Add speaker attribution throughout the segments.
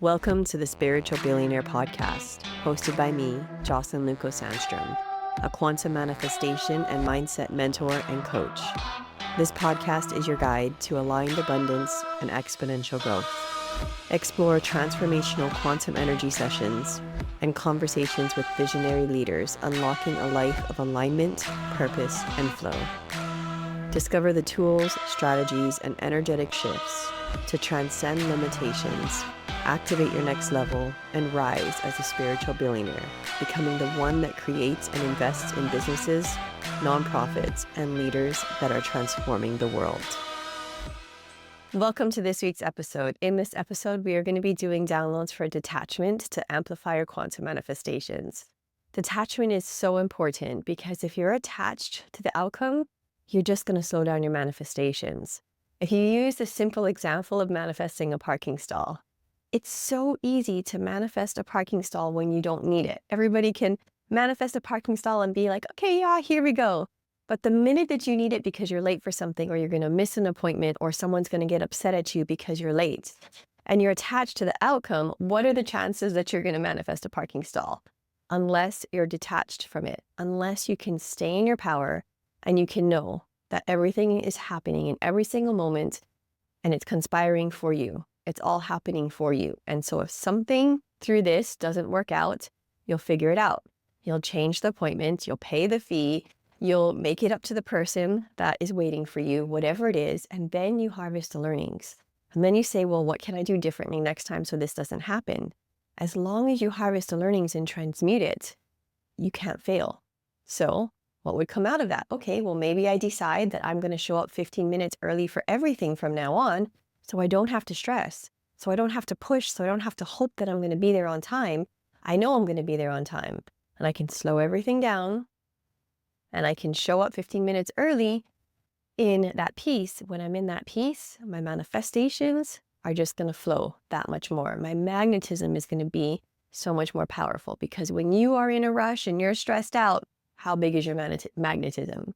Speaker 1: Welcome to the Spiritual Billionaire Podcast, hosted by me, Jocelyn Luco Sandstrom, a quantum manifestation and mindset mentor and coach. This podcast is your guide to aligned abundance and exponential growth. Explore transformational quantum energy sessions and conversations with visionary leaders, unlocking a life of alignment, purpose, and flow. Discover the tools, strategies, and energetic shifts to transcend limitations, activate your next level, and rise as a spiritual billionaire, becoming the one that creates and invests in businesses, nonprofits, and leaders that are transforming the world. Welcome to this week's episode. In this episode, we are going to be doing downloads for detachment to amplify your quantum manifestations. Detachment is so important because if you're attached to the outcome, you're just going to slow down your manifestations. If you use the simple example of manifesting a parking stall, it's so easy to manifest a parking stall when you don't need it. Everybody can manifest a parking stall and be like, okay, yeah, here we go. But the minute that you need it because you're late for something, or you're going to miss an appointment, or someone's going to get upset at you because you're late, and you're attached to the outcome, what are the chances that you're going to manifest a parking stall? Unless you're detached from it, unless you can stay in your power and you can know that everything is happening in every single moment and it's conspiring for you. It's all happening for you. And so if something through this doesn't work out, you'll figure it out. You'll change the appointment, you'll pay the fee, you'll make it up to the person that is waiting for you, whatever it is, and then you harvest the learnings. And then you say, well, what can I do differently next time so this doesn't happen? As long as you harvest the learnings and transmute it, you can't fail. So what would come out of that? Okay, well, maybe I decide that I'm going to show up 15 minutes early for everything from now on, so I don't have to stress, so I don't have to push, so I don't have to hope that I'm going to be there on time. I know I'm going to be there on time, and I can slow everything down, and I can show up 15 minutes early in that peace. When I'm in that peace, my manifestations are just going to flow that much more. My magnetism is going to be so much more powerful, because when you are in a rush and you're stressed out, how big is your magnetism?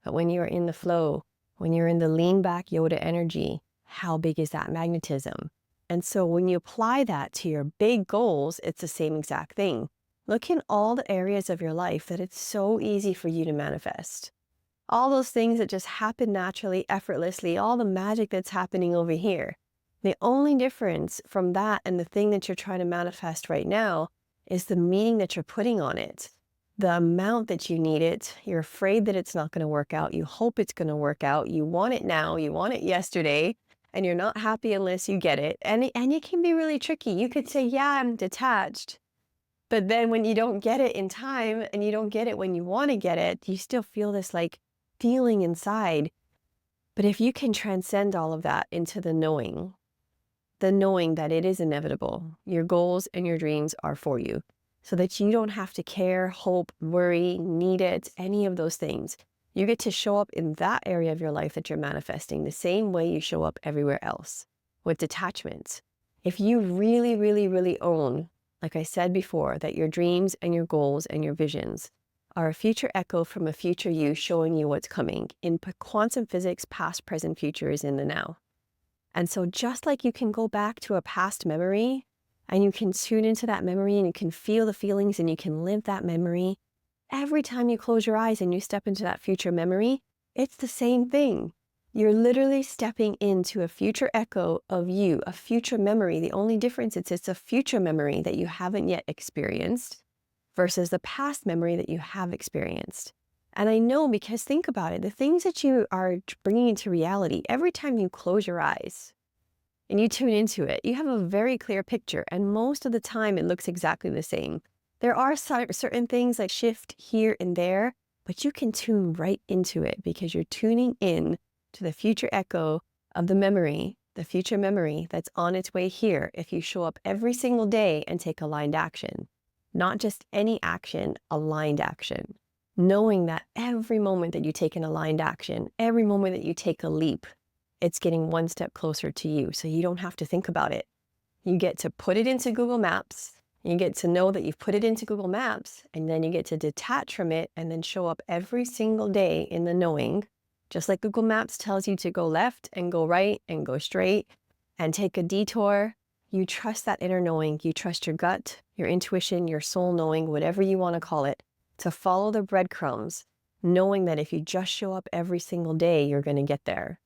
Speaker 1: But when you're in the flow, when you're in the lean back Yoda energy, how big is that magnetism? And so when you apply that to your big goals, it's the same exact thing. Look in all the areas of your life that it's so easy for you to manifest. All those things that just happen naturally, effortlessly, all the magic that's happening over here. The only difference from that and the thing that you're trying to manifest right now is the meaning that you're putting on it. The amount that you need it, you're afraid that it's not going to work out. You hope it's going to work out. You want it now. You want it yesterday. And you're not happy unless you get it. And it can be really tricky. You could say, yeah, I'm detached. But then when you don't get it in time and you don't get it when you want to get it, you still feel this like feeling inside. But if you can transcend all of that into the knowing that it is inevitable, your goals and your dreams are for you, so that you don't have to care, hope, worry, need it, any of those things. You get to show up in that area of your life that you're manifesting the same way you show up everywhere else with detachment. If you really, really, really own, like I said before, that your dreams and your goals and your visions are a future echo from a future you showing you what's coming. In quantum physics, past, present, future is in the now. And so just like you can go back to a past memory and you can tune into that memory and you can feel the feelings and you can live that memory, every time you close your eyes and you step into that future memory, it's the same thing. You're literally stepping into a future echo of you, a future memory. The only difference is it's a future memory that you haven't yet experienced versus the past memory that you have experienced. And I know, because think about it, the things that you are bringing into reality, every time you close your eyes and you tune into it, you have a very clear picture. And most of the time it looks exactly the same. There are certain things that shift here and there, but you can tune right into it because you're tuning in to the future echo of the memory, the future memory that's on its way here if you show up every single day and take aligned action. Not just any action, aligned action. Knowing that every moment that you take an aligned action, every moment that you take a leap, it's getting one step closer to you. So you don't have to think about it. You get to put it into Google Maps. You get to know that you've put it into Google Maps, and then you get to detach from it and then show up every single day in the knowing. Just like Google Maps tells you to go left and go right and go straight and take a detour, You trust that inner knowing. You trust your gut, your intuition, your soul knowing, whatever you want to call it, to follow the breadcrumbs, knowing that if you just show up every single day, you're going to get there.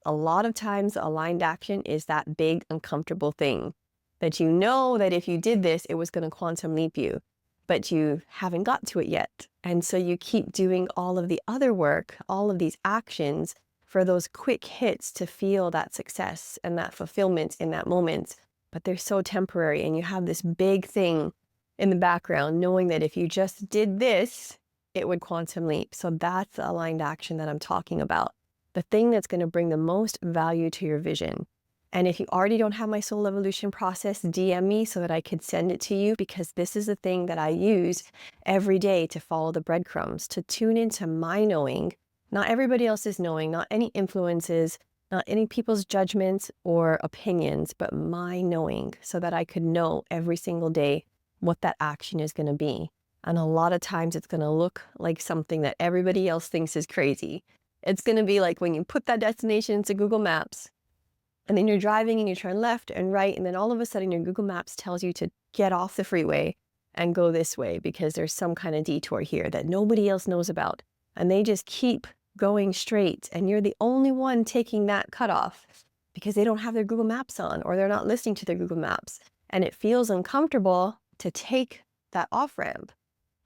Speaker 1: A lot of times, aligned action is that big, uncomfortable thing that you know that if you did this, it was going to quantum leap you, but you haven't got to it yet. And so you keep doing all of the other work, all of these actions for those quick hits to feel that success and that fulfillment in that moment. But they're so temporary, and you have this big thing in the background, knowing that if you just did this, it would quantum leap. So that's the aligned action that I'm talking about. The thing that's going to bring the most value to your vision. And if you already don't have my soul evolution process, DM me so that I could send it to you, because this is the thing that I use every day to follow the breadcrumbs, to tune into my knowing, not everybody else's knowing, not any influences, not any people's judgments or opinions, but my knowing, so that I could know every single day what that action is going to be. And a lot of times it's going to look like something that everybody else thinks is crazy. It's going to be like when you put that destination into Google Maps, and then you're driving and you turn left and right, and then all of a sudden your Google Maps tells you to get off the freeway and go this way because there's some kind of detour here that nobody else knows about. And they just keep going straight, and you're the only one taking that cutoff because they don't have their Google Maps on, or they're not listening to their Google Maps. And it feels uncomfortable to take that off-ramp.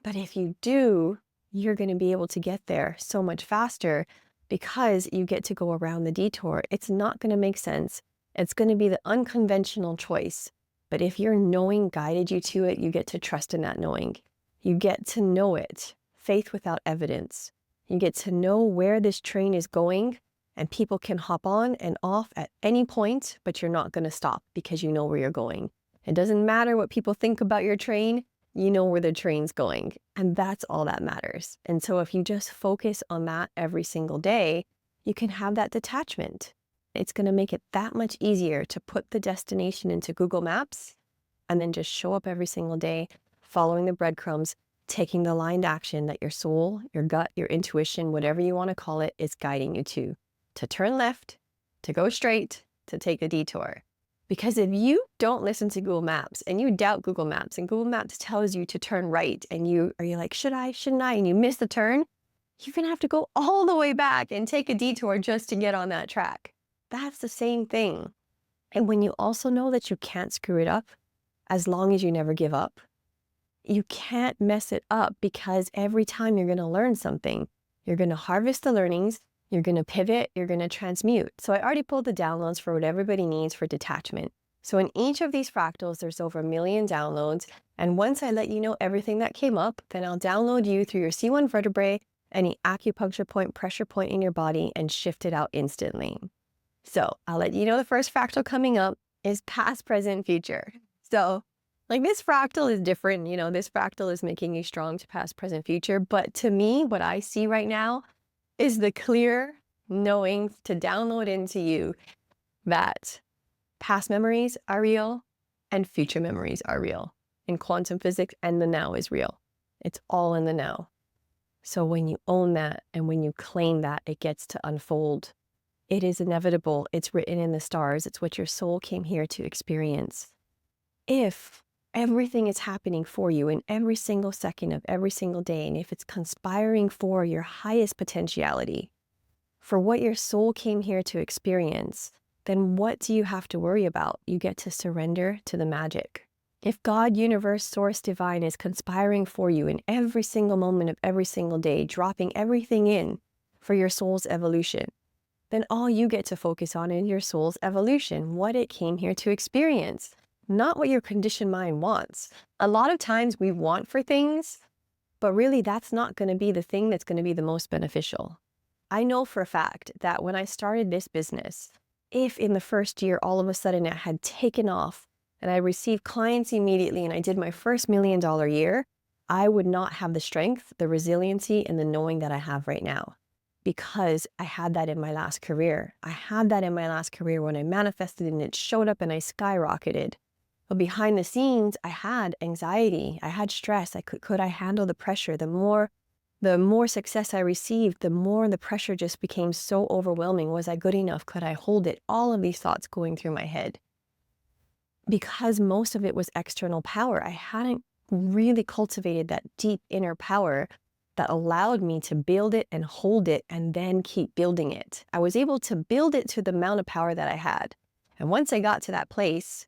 Speaker 1: But if you do, you're going to be able to get there so much faster because you get to go around the detour. It's not going to make sense. It's going to be the unconventional choice. But if your knowing guided you to it, you get to trust in that knowing. You get to know it. Faith without evidence. You get to know where this train is going, and people can hop on and off at any point, but you're not going to stop because you know where you're going. It doesn't matter what people think about your train. You know where the train's going, and that's all that matters. And so if you just focus on that every single day, you can have that detachment. It's going to make it that much easier to put the destination into Google Maps and then just show up every single day, following the breadcrumbs, taking the aligned action that your soul, your gut, your intuition, whatever you want to call it, is guiding you to turn left, to go straight, to take a detour. Because if you don't listen to Google Maps and you doubt Google Maps, and Google Maps tells you to turn right, and you're like, should I, shouldn't I? And you miss the turn, you're going to have to go all the way back and take a detour just to get on that track. That's the same thing. And when you also know that you can't screw it up, as long as you never give up, you can't mess it up, because every time you're going to learn something, you're going to harvest the learnings, you're going to pivot, you're going to transmute. So I already pulled the downloads for what everybody needs for detachment. So in each of these fractals, there's over 1 million downloads. And once I let you know everything that came up, then I'll download you through your C1 vertebrae, any acupuncture point, pressure point in your body, and shift it out instantly. So I'll let you know the first fractal coming up is past, present, future. So like this fractal is different, this fractal is making you strong to past, present, future. But to me, what I see right now is the clear knowing to download into you that past memories are real and future memories are real in quantum physics, and the now is real. It's all in the now. So when you own that and when you claim that, it gets to unfold. It is inevitable. It's written in the stars. It's what your soul came here to experience. If everything is happening for you in every single second of every single day, and if it's conspiring for your highest potentiality, for what your soul came here to experience, then what do you have to worry about? You get to surrender to the magic. If God, universe, source, divine is conspiring for you in every single moment of every single day, dropping everything in for your soul's evolution, then all you get to focus on is your soul's evolution, what it came here to experience, not what your conditioned mind wants. A lot of times we want for things, but really that's not going to be the thing that's going to be the most beneficial. I know for a fact that when I started this business, if in the first year all of a sudden it had taken off and I received clients immediately and I did my first $1 million year, I would not have the strength, the resiliency, and the knowing that I have right now, because I had that in my last career. I had that in my last career when I manifested and it showed up and I skyrocketed. But behind the scenes, I had anxiety, I had stress. Could I handle the pressure? The more success I received, the more the pressure just became so overwhelming. Was I good enough? Could I hold it? All of these thoughts going through my head. because most of it was external power. I hadn't really cultivated that deep inner power that allowed me to build it and hold it and then keep building it. I was able to build it to the amount of power that I had. And once I got to that place,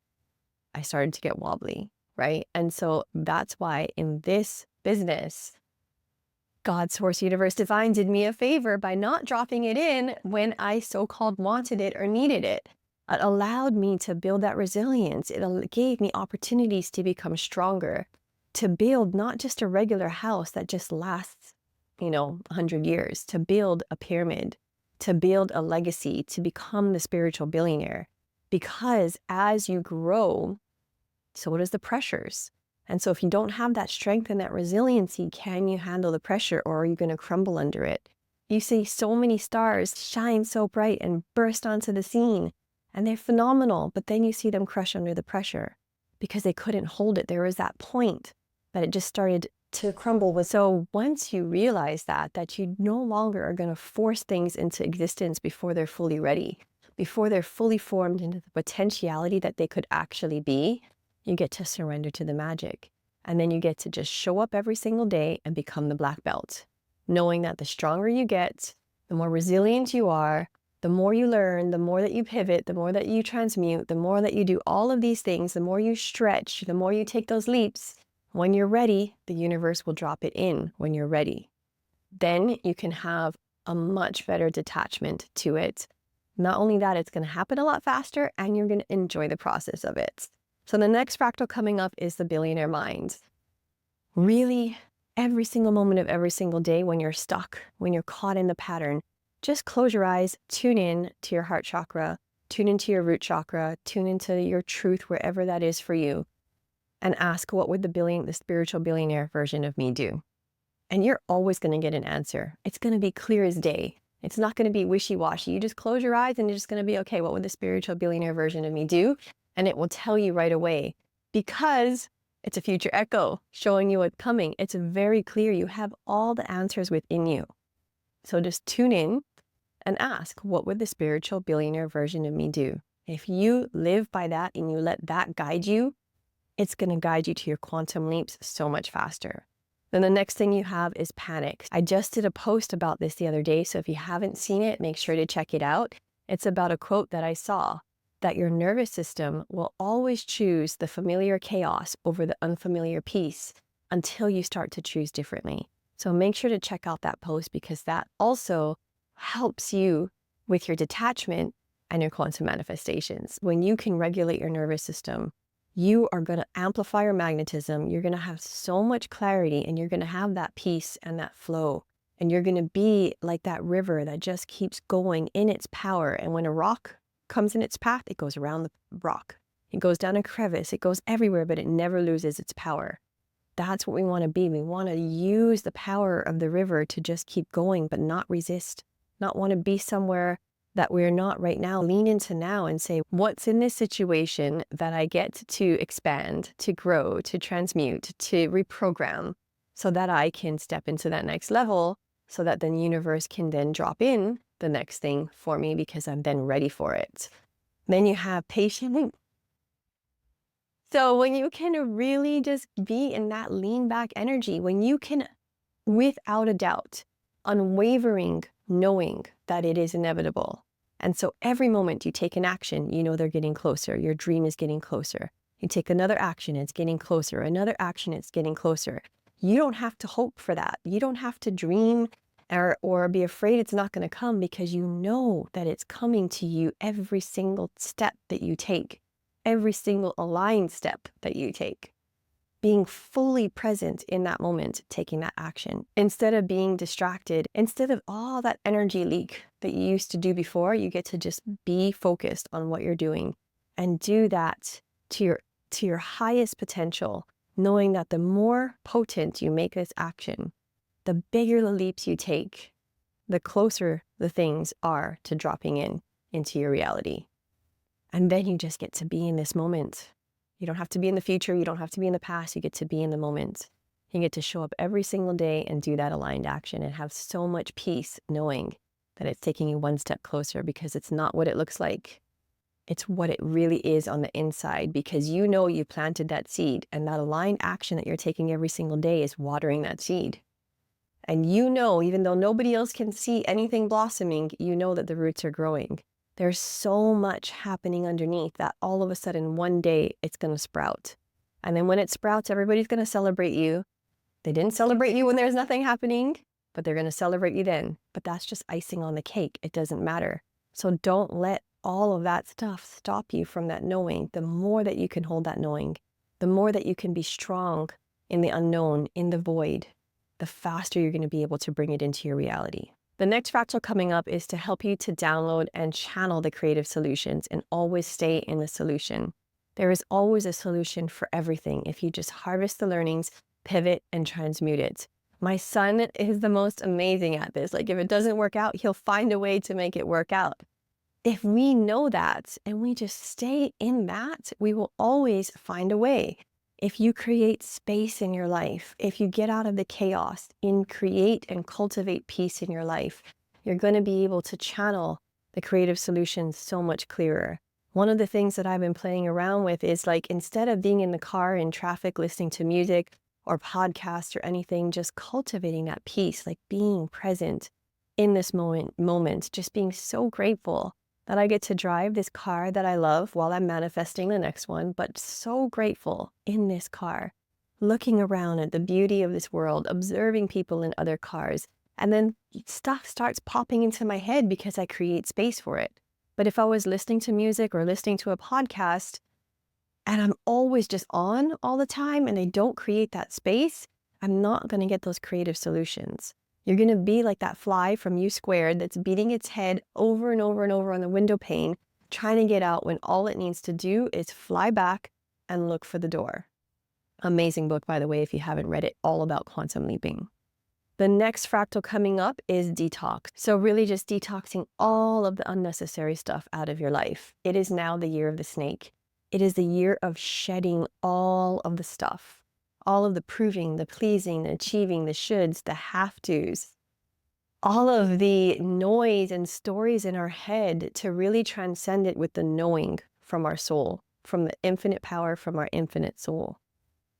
Speaker 1: I started to get wobbly, right? And so that's why in this business, God, Source, Universe, Divine did me a favor by not dropping it in when I so-called wanted it or needed it. It allowed me to build that resilience. It gave me opportunities to become stronger, to build not just a regular house that just lasts, 100 years, to build a pyramid, to build a legacy, to become the spiritual billionaire. Because as you grow, so does the pressures. And so if you don't have that strength and that resiliency, can you handle the pressure, or are you going to crumble under it? You see so many stars shine so bright and burst onto the scene, and they're phenomenal, but then you see them crush under the pressure because they couldn't hold it. There was that point that it just started to crumble. So once you realize that you no longer are going to force things into existence before they're fully ready, before they're fully formed into the potentiality that they could actually be, you get to surrender to the magic. And then you get to just show up every single day and become the black belt, knowing that the stronger you get, the more resilient you are, the more you learn, the more that you pivot, the more that you transmute, the more that you do all of these things, the more you stretch, the more you take those leaps. When you're ready, the universe will drop it in when you're ready. Then you can have a much better detachment to it. Not only that, it's going to happen a lot faster and you're going to enjoy the process of it. So the next fractal coming up is the billionaire mind. Really, every single moment of every single day when you're stuck, when you're caught in the pattern, just close your eyes, tune in to your heart chakra, tune into your root chakra, tune into your truth, wherever that is for you, and ask, what would the spiritual billionaire version of me do? And you're always going to get an answer. It's going to be clear as day. It's not going to be wishy-washy. You just close your eyes and you're just going to be, okay, what would the spiritual billionaire version of me do? And it will tell you right away, because it's a future echo showing you what's coming. It's very clear. You have all the answers within you. So just tune in and ask, what would the spiritual billionaire version of me do? If you live by that and you let that guide you, it's going to guide you to your quantum leaps so much faster. Then the next thing you have is panic. I just did a post about this the other day, so if you haven't seen it, make sure to check it out. It's about a quote that I saw, that your nervous system will always choose the familiar chaos over the unfamiliar peace until you start to choose differently. So make sure to check out that post, because that also helps you with your detachment and your quantum manifestations. When you can regulate your nervous system, you are going to amplify your magnetism. You're going to have so much clarity, and you're going to have that peace and that flow. And you're going to be like that river that just keeps going in its power. And when a rock comes in its path, it goes around the rock. It goes down a crevice. It goes everywhere, but it never loses its power. That's what we want to be. We want to use the power of the river to just keep going, but not resist. Not want to be somewhere that we're not right now. Lean into now and say, what's in this situation that I get to expand, to grow, to transmute, to reprogram, so that I can step into that next level, so that the universe can then drop in the next thing for me, because I'm then ready for it. Then you have patience. So when you can really just be in that lean back energy, when you can, without a doubt, unwavering knowing that it is inevitable. And so every moment you take an action, you know they're getting closer. Your dream is getting closer. You take another action, it's getting closer. Another action, it's getting closer. You don't have to hope for that. You don't have to dream or be afraid it's not going to come, because you know that it's coming to you every single step that you take, every single aligned step that you take. Being fully present in that moment, taking that action, instead of being distracted, instead of all that energy leak that you used to do before, you get to just be focused on what you're doing and do that to your highest potential, knowing that the more potent you make this action, the bigger the leaps you take, the closer the things are to dropping into your reality. And then you just get to be in this moment. You don't have to be in the future. You don't have to be in the past. You get to be in the moment. You get to show up every single day and do that aligned action and have so much peace knowing that it's taking you one step closer, because it's not what it looks like. It's what it really is on the inside, because you know you planted that seed, and that aligned action that you're taking every single day is watering that seed. And you know, even though nobody else can see anything blossoming, you know that the roots are growing. There's so much happening underneath that all of a sudden one day it's going to sprout. And then when it sprouts, everybody's going to celebrate you. They didn't celebrate you when there's nothing happening, but they're going to celebrate you then. But that's just icing on the cake. It doesn't matter. So don't let all of that stuff stop you from that knowing. The more that you can hold that knowing, the more that you can be strong in the unknown, in the void, the faster you're going to be able to bring it into your reality. The next fractal coming up is to help you to download and channel the creative solutions and always stay in the solution. There is always a solution for everything if you just harvest the learnings, pivot, and transmute it. My son is the most amazing at this. Like, if it doesn't work out, he'll find a way to make it work out. If we know that and we just stay in that, we will always find a way. If you create space in your life, if you get out of the chaos and create and cultivate peace in your life, you're going to be able to channel the creative solutions so much clearer. One of the things that I've been playing around with is, like, instead of being in the car in traffic listening to music or podcasts or anything, just cultivating that peace, like being present in this moment, just being so grateful that I get to drive this car that I love while I'm manifesting the next one, but so grateful in this car, looking around at the beauty of this world, observing people in other cars, and then stuff starts popping into my head because I create space for it. But if I was listening to music or listening to a podcast and I'm always just on all the time and I don't create that space, I'm not going to get those creative solutions. You're going to be like that fly from U Squared that's beating its head over and over and over on the window pane, trying to get out when all it needs to do is fly back and look for the door. Amazing book, by the way, if you haven't read it, all about quantum leaping. The next fractal coming up is detox. So really just detoxing all of the unnecessary stuff out of your life. It is now the year of the snake. It is the year of shedding all of the stuff. All of the proving, the pleasing, the achieving, the shoulds, the have-tos, all of the noise and stories in our head, to really transcend it with the knowing from our soul, from the infinite power from our infinite soul.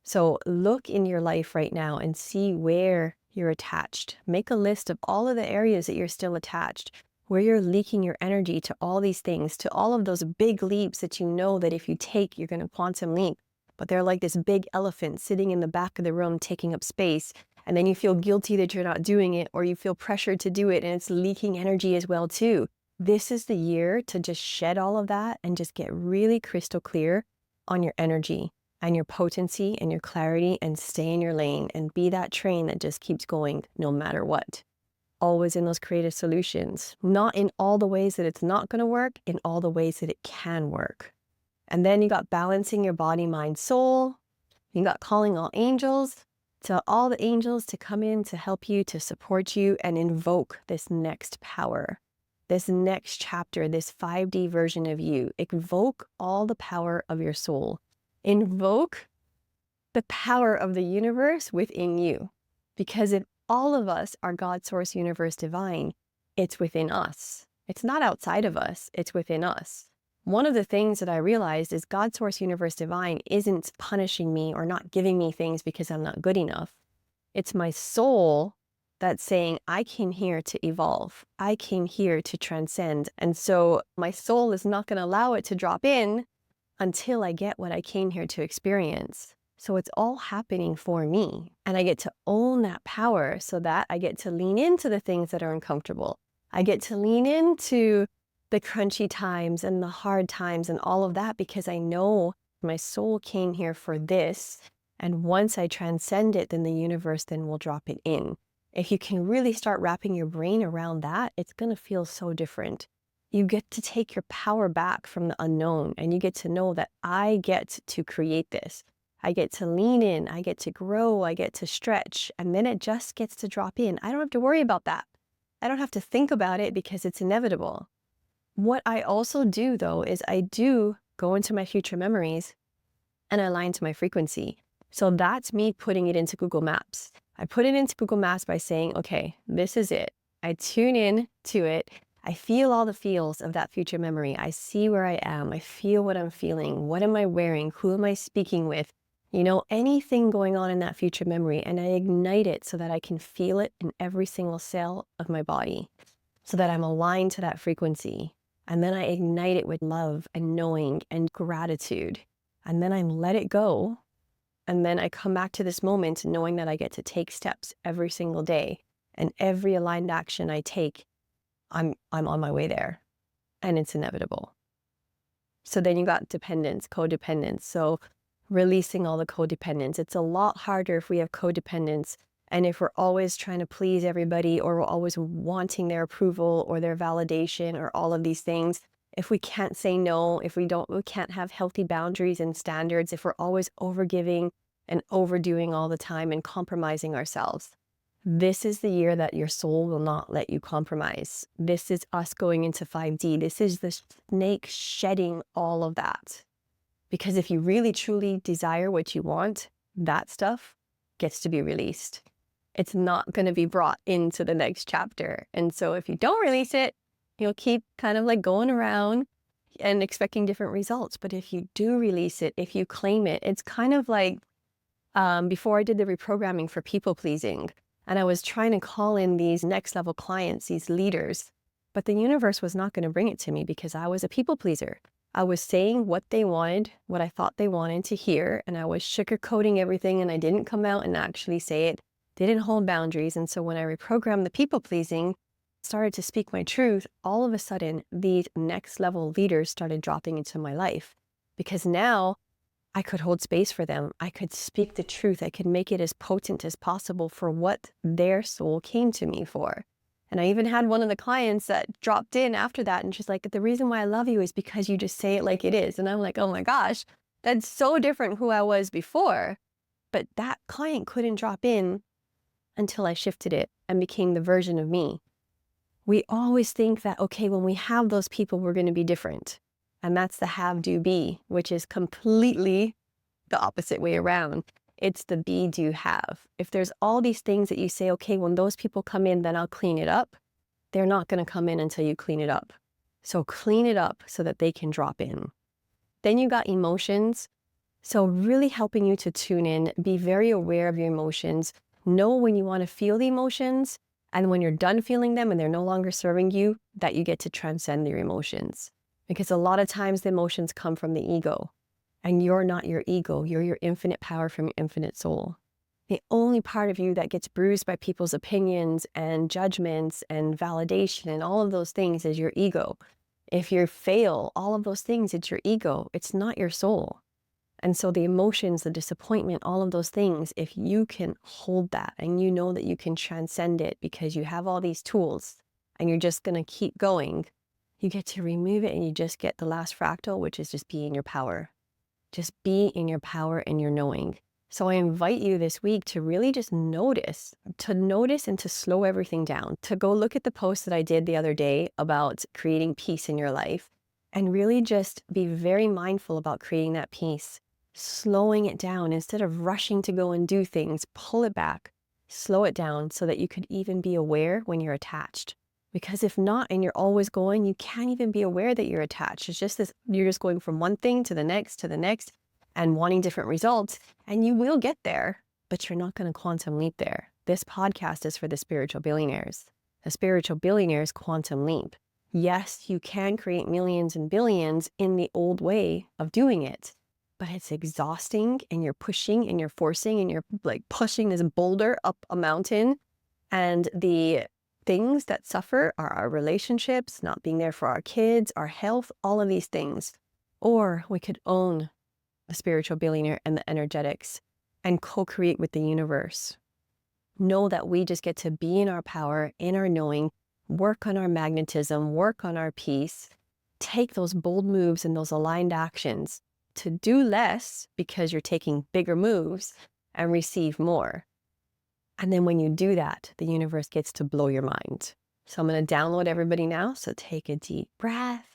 Speaker 1: So look in your life right now and see where you're attached. Make a list of all of the areas that you're still attached, where you're leaking your energy to all these things, to all of those big leaps that you know that if you take, you're going to quantum leap. But they're like this big elephant sitting in the back of the room taking up space, and then you feel guilty that you're not doing it, or you feel pressured to do it, and it's leaking energy as well too. This is the year to just shed all of that and just get really crystal clear on your energy and your potency and your clarity, and stay in your lane and be that train that just keeps going no matter what. Always in those creative solutions, not in all the ways that it's not going to work, in all the ways that it can work. And then you got balancing your body, mind, soul. You got calling all angels, to all the angels to come in to help you, to support you, and invoke this next power, this next chapter, this 5D version of you. Invoke all the power of your soul. Invoke the power of the universe within you. Because if all of us are God, Source, Universe, Divine, it's within us. It's not outside of us, it's within us. One of the things that I realized is God, Source, Universe, Divine isn't punishing me or not giving me things because I'm not good enough. It's my soul that's saying, I came here to evolve. I came here to transcend. And so my soul is not going to allow it to drop in until I get what I came here to experience. So it's all happening for me. And I get to own that power so that I get to lean into the things that are uncomfortable. I get to lean into the crunchy times and the hard times and all of that, because I know my soul came here for this. And once I transcend it, then the universe then will drop it in. If you can really start wrapping your brain around that, it's going to feel so different. You get to take your power back from the unknown, and you get to know that I get to create this. I get to lean in, I get to grow, I get to stretch, and then it just gets to drop in. I don't have to worry about that. I don't have to think about it because it's inevitable. What I also do, though, is I do go into my future memories and align to my frequency. So that's me putting it into Google Maps. I put it into Google Maps by saying, okay, this is it. I tune in to it. I feel all the feels of that future memory. I see where I am. I feel what I'm feeling. What am I wearing? Who am I speaking with? Anything going on in that future memory. And I ignite it so that I can feel it in every single cell of my body so that I'm aligned to that frequency. And then I ignite it with love and knowing and gratitude. And then I let it go. And then I come back to this moment knowing that I get to take steps every single day. And every aligned action I take, I'm on my way there, and it's inevitable. So then you got dependence, codependence. So releasing all the codependence. It's a lot harder if we have codependence and if we're always trying to please everybody, or we're always wanting their approval or their validation or all of these things. If we can't say no, if we can't have healthy boundaries and standards, if we're always overgiving and overdoing all the time and compromising ourselves. This is the year that your soul will not let you compromise. This is us going into 5D. This is the snake shedding all of that. Because if you really truly desire what you want, that stuff gets to be released. It's not going to be brought into the next chapter. And so if you don't release it, you'll keep kind of like going around and expecting different results. But if you do release it, if you claim it, it's kind of like before I did the reprogramming for people pleasing, and I was trying to call in these next level clients, these leaders, but the universe was not going to bring it to me because I was a people pleaser. I was saying what they wanted, what I thought they wanted to hear, and I was sugarcoating everything, and I didn't come out and actually say it, didn't hold boundaries. And so when I reprogrammed the people pleasing, started to speak my truth, all of a sudden, these next level leaders started dropping into my life because now I could hold space for them. I could speak the truth. I could make it as potent as possible for what their soul came to me for. And I even had one of the clients that dropped in after that, and she's like, the reason why I love you is because you just say it like it is. And I'm like, oh my gosh, that's so different who I was before. But that client couldn't drop in until I shifted it and became the version of me. We always think that, okay, when we have those people, we're going to be different. And that's the have, do, be, which is completely the opposite way around. It's the be, do, have. If there's all these things that you say, okay, when those people come in, then I'll clean it up. They're not going to come in until you clean it up. So clean it up so that they can drop in. Then you got emotions. So really helping you to tune in, be very aware of your emotions, know when you want to feel the emotions, and when you're done feeling them and they're no longer serving you, that you get to transcend your emotions. Because a lot of times the emotions come from the ego. And you're not your ego. You're your infinite power from your infinite soul. The only part of you that gets bruised by people's opinions and judgments and validation and all of those things is your ego. If you fail, all of those things, it's your ego. It's not your soul. And so the emotions, the disappointment, all of those things, if you can hold that and you know that you can transcend it because you have all these tools and you're just going to keep going, you get to remove it and you just get the last fractal, which is just be in your power. Just be in your power and your knowing. So I invite you this week to really just notice and to slow everything down, to go look at the post that I did the other day about creating peace in your life and really just be very mindful about creating that peace, slowing it down instead of rushing to go and do things, pull it back, slow it down so that you could even be aware when you're attached. Because if not, and you're always going, you can't even be aware that you're attached. It's just this, you're just going from one thing to the next and wanting different results. And you will get there, but you're not going to quantum leap there. This podcast is for the spiritual billionaires. The spiritual billionaires quantum leap. Yes, you can create millions and billions in the old way of doing it, but it's exhausting and you're pushing and you're forcing and you're like pushing this boulder up a mountain. And the things that suffer are our relationships, not being there for our kids, our health, all of these things. Or we could own the spiritual billionaire and the energetics and co-create with the universe. Know that we just get to be in our power, in our knowing, work on our magnetism, work on our peace, take those bold moves and those aligned actions to do less because you're taking bigger moves and receive more. And then when you do that, the universe gets to blow your mind. So I'm going to download everybody now. So take a deep breath.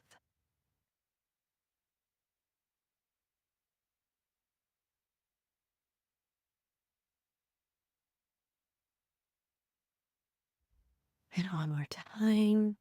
Speaker 1: And one more time.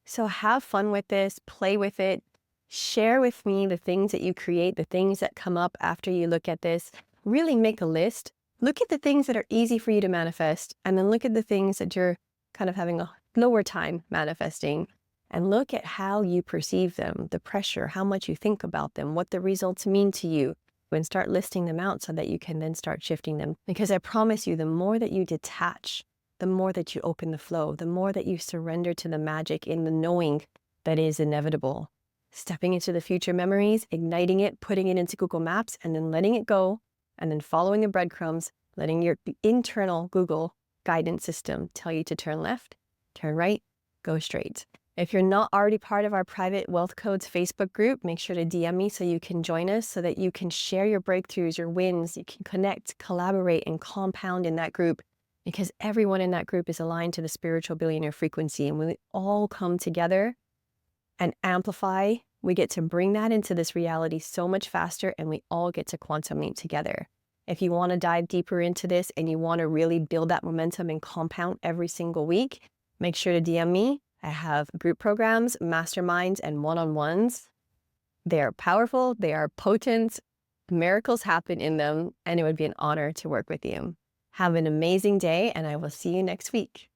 Speaker 1: So have fun with this, play with it, share with me the things that you create, the things that come up after you look at this. Really make a list. Look at the things that are easy for you to manifest, and then look at the things that you're kind of having a lower time manifesting. And look at how you perceive them, the pressure, how much you think about them, what the results mean to you, and start listing them out so that you can then start shifting them. Because I promise you, the more that you detach, the more that you open the flow, the more that you surrender to the magic in the knowing that is inevitable. Stepping into the future memories, igniting it, putting it into Google Maps, and then letting it go, and then following the breadcrumbs, letting your internal Google guidance system tell you to turn left, turn right, go straight. If you're not already part of our private Wealth Codes Facebook group, make sure to DM me so you can join us, so that you can share your breakthroughs, your wins, you can connect, collaborate, and compound in that group, because everyone in that group is aligned to the spiritual billionaire frequency. And when we all come together and amplify, we get to bring that into this reality so much faster, and we all get to quantum leap together. If you want to dive deeper into this and you want to really build that momentum and compound every single week, make sure to DM me. I have group programs, masterminds, and one-on-ones. They are powerful, they are potent, miracles happen in them, and it would be an honor to work with you. Have an amazing day, and I will see you next week.